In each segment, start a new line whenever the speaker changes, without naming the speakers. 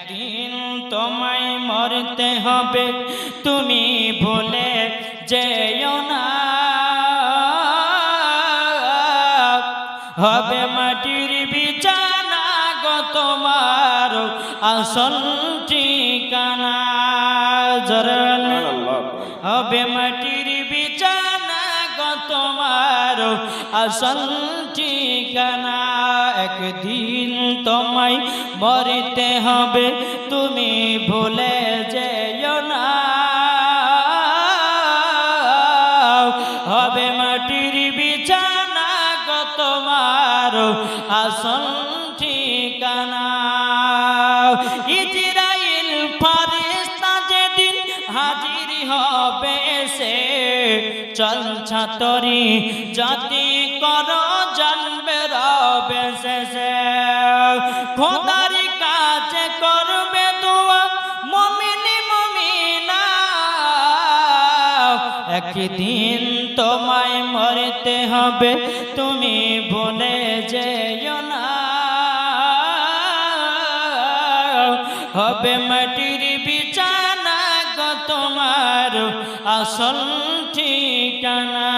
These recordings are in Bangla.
একদিন তোমায় মরতে হবে, তুমি ভুলে যেও না। হবে মাটির বিছানা গো তোমার আসল ঠিকানা। হবে মাটির বিছানা গো তোমার আসল ঠিকানা। একদিন তোমায় মরতে হবে, তুমি ভুলে যেও না। হবে মাটির বিছানা গো তোমার আসল ঠিকানা। ইজরাইল ফেরেশতা যেদিন হাজির হবে সে, চলছা তরি জাতি করো জানবে রবে শেষে। খোদার কাছে করবে দোয়া মুমিন মুমিনা, একদিন তোমায় মরতে হবে, তুমি ভুলে যেও না। হবে মাটির বিছানা গো তোমার আসল ঠিকানা।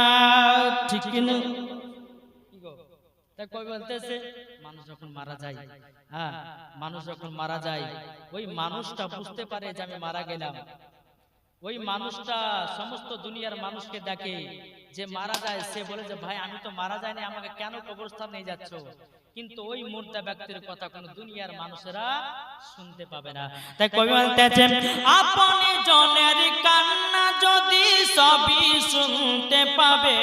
ঠিক না? কই বলতেছে মানুষ যখন মারা যায়, হ্যাঁ মানুষ যখন মারা যায়, ওই মানুষটা বুঝতে পারে যে আমি মারা গেলাম। ওই মানুষটা সমস্ত দুনিয়ার মানুষকে দেখে, যে মারা যায় সে বলে যে ভাই আমি তো মারা যাইনি, আমাকে কেন কবরস্থান নিয়ে যাচ্ছ? কিন্তু ওই মুর্দা ব্যক্তির কথা কোন দুনিয়ার মানুষেরা শুনতে পাবে না। তাই কবি বলতেছেন, আপনি জনের কান্না যদি সবই শুনতে পাবে,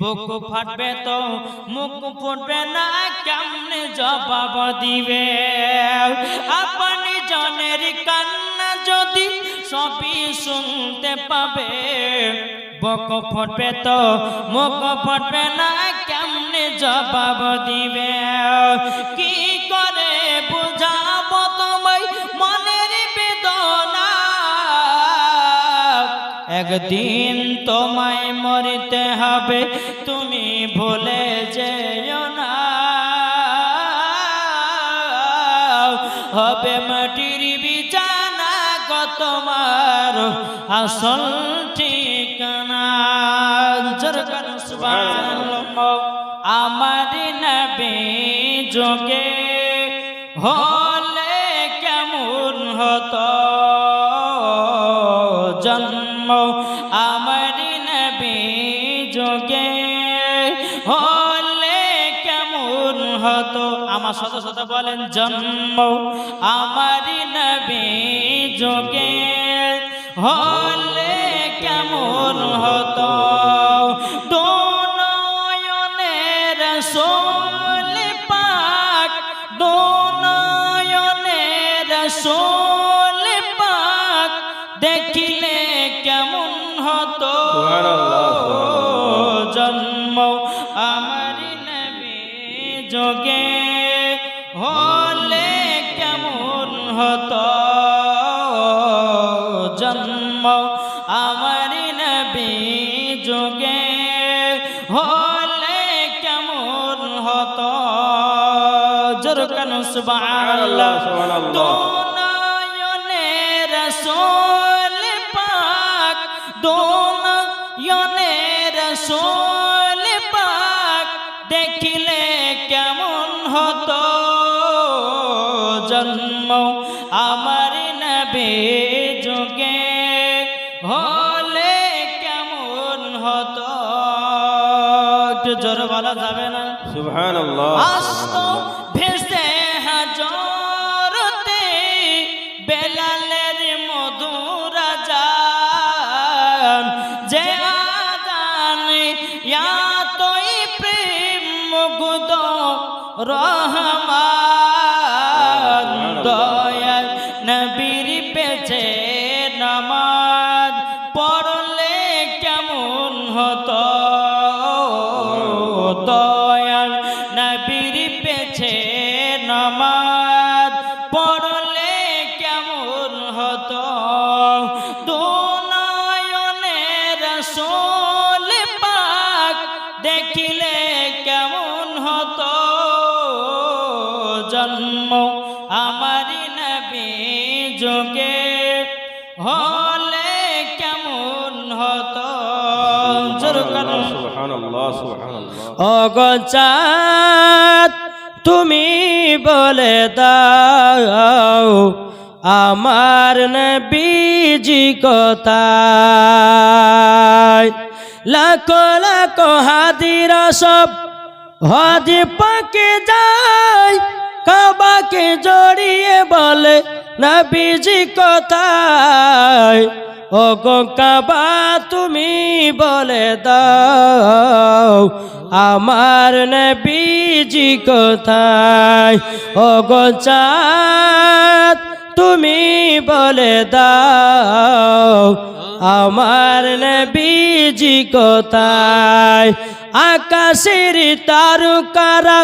বুক ফাটবে তো মুখ ফুটবে না, কেমনে জবাব দিবে? আপনি জনের কান্না যদি সবই শুনতে পাবে, বুক ফুটবে তো মুখ ফুটবে না, কেমনে জবাব দিবে? কি করে বুঝাবো তোমায় মনের বেদনা, একদিন তোমায় মরতে হবে, তুমি ভুলে যেও না। হবে মাটির বিছানা গো তোমার আসল ঠিকানা। সুবহানাল্লাহ। আমার নবী যোগে হলে কেমন হতো জন্ম, আমার নবী যোগে হলে কেমন হতো। আমার সাথে সাথে বলেন, জন্ম আমার নবী যোগে হলে কেমন হতো। দোনয়নের রাসূল পাক, দোনয়নের রাসূল পাক দেখিলে কেমন হতো জন্ম আমার নবী যোগে হলে কেমন হতো জন্ম আমার নবী যোগে হলে কেমন হতো। জোরকান সুবহানাল্লাহ। দোনয়নের রাসূল পাক, দোনয়নের রাসূল পাক দেখিলে কেমন হতো জন্ম আমার নবী যোগে হলে কেমন হতো। একটু জোরে বলা যাবে না?
সুবহানাল্লাহ।
আসতো ভেসে হাজরতে বেলালের মধুর আযান, যে আযানে এতই প্রেম মুগ্ধ রহমান। দয়াল নবীর পেছে নামাজ পড়লে কেমন হতো, দয়াল নবীর পেছে নামাজ পড়লে কেমন হতো। দোনয়নের রাসূল পাক দেখিলে কেমন হতো জন্ম আমার নবী যুগে হলে কেমন হতো
সুবহানাল্লাহ সুবহানাল্লাহ।
ওগো চাঁদ তুমি বলে দাও আমার নবীজি কোথায় লাখো লাখো হাজিরা সব হজ পাকে যায় কাবাকে জড়িয়ে বলে নবীজি কোথায় ওগো কাবা তুমি বলে দাও আমার নবীজি কোথায় ওগো চাঁদ তুমি বলে দাও আমার নবীজি কোথায় আকাশের তারকারা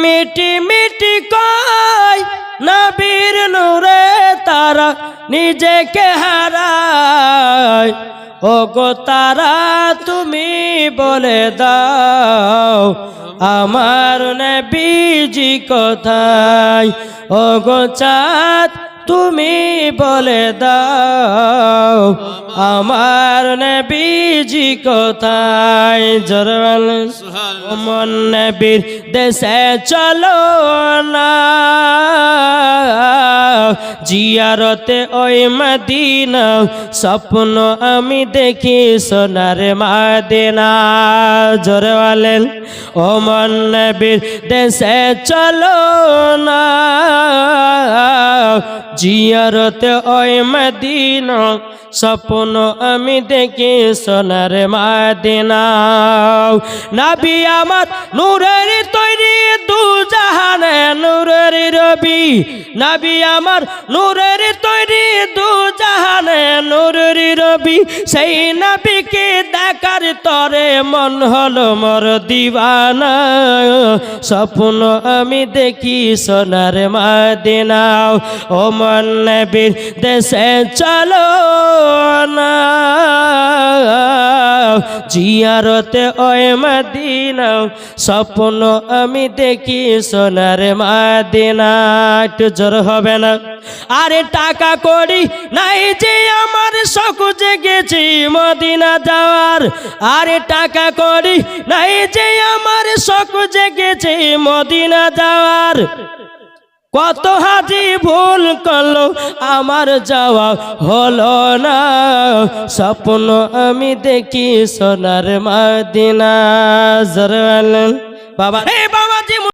মিটি মিটি কয় নবীর নূরে তারা নিজেকে হারায় ওগো তারা তুমি বলে দাও আমার নবীজি কোথায় ওগো চাঁদ তুমি বলে দাও আমার নবীজি কোথায় জরওয়াল মন নবীর দেশে চলো না জিয়ারতে ওই মদিনা স্বপ্ন আমি দেখি সোনার মদিনা জরওয়াল ও মন নবীর দেশে চলো না জিয়ারতে ওই মদিনা স্বপ্ন আমি দেখি সোনার মদিনা নবী আমার নূরের তৈরি দু জাহানে নূরের রবি নবী আমার নূরের তৈরি দু জাহানে নূরের রবি সেই নবীকে দেখার তরে মন হলো মোর দিওয়ানা স্বপ্ন আমি দেখি সোনার মদিনা ও মন নবীর দেশে চলো না জিয়ারতে ওই মদিনা স্বপ্ন আমি দেখি সোনার মদিনা একটু জোর হবে না আরে টাকা করি নাই যে আমার শখ জেগেছি মদিনা যাওয়ার আরে টাকা করি নাই যে আমার শখ জেগেছি মদিনা যাওয়ার কত হাজি ভুল করলো আমার যাওয়া হলো না স্বপ্ন আমি দেখি সোনার মদিনা জরওয়াল বাবা